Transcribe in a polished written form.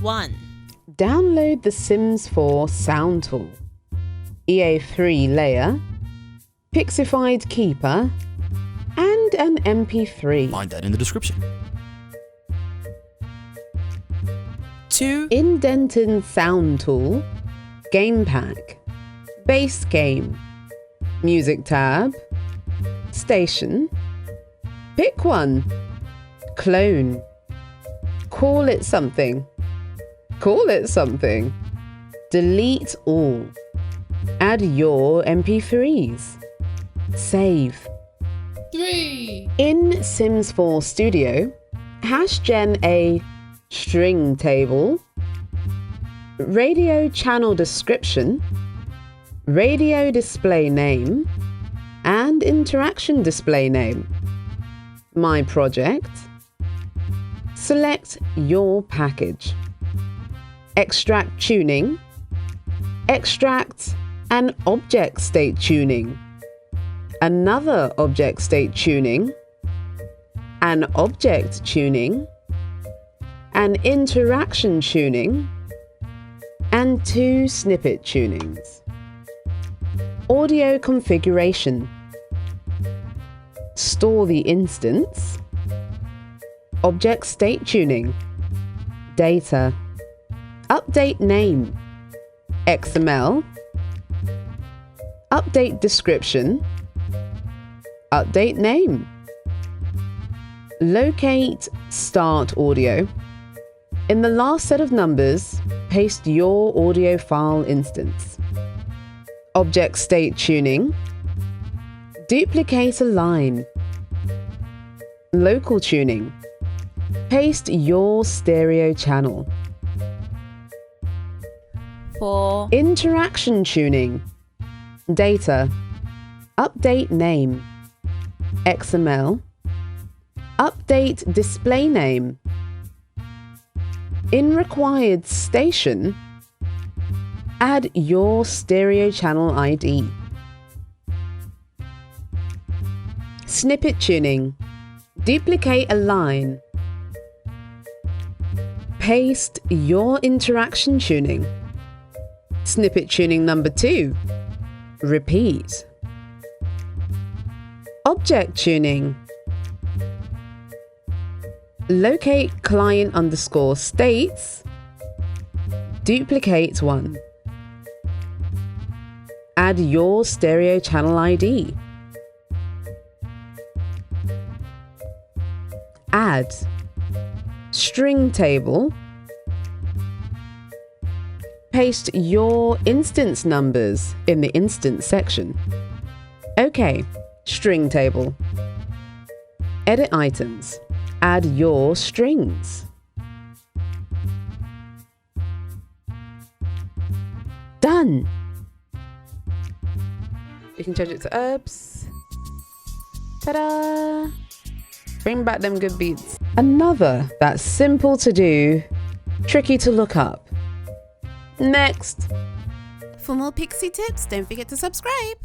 1. Download the Sims 4 Sound Tool, EA3 layer, Pixified keeper, and an MP3. Find that in the description. 2. Indented Sound Tool, Game Pack, Base Game, Music tab, Station. Pick one. Clone. Call it something. Call it something. Delete all. Add your MP3s. Save. 3. In Sims 4 Studio, #gen a string table, radio channel description, radio display name, and interaction display name. My project. Select your package. Extract tuning, extract an object state tuning, another object state tuning, an object tuning, an interaction tuning, and 2 snippet tunings. Audio configuration. Store the instance. Object state tuning. Data. Update name. XML. Update description. Update name. Locate start audio. In the last set of numbers, paste your audio file instance. Object state tuning. Duplicate a line. Local tuning. Paste your stereo channel. 4. Interaction tuning. Data. Update name. XML. Update display name. In required station, add your stereo channel ID. Snippet tuning. Duplicate a line. Paste your interaction tuning. Snippet tuning number 2. Repeat. Object tuning. Locate client underscore states. Duplicate one. Add your stereo channel ID. Add string table. Paste your instance numbers in the instance section. OK, string table. Edit items. Add your strings. Done. You can change it to herbs. Ta-da! Bring back them good beats. Another that's simple to do, tricky to look up. Next. For more Pixie tips, don't forget to subscribe.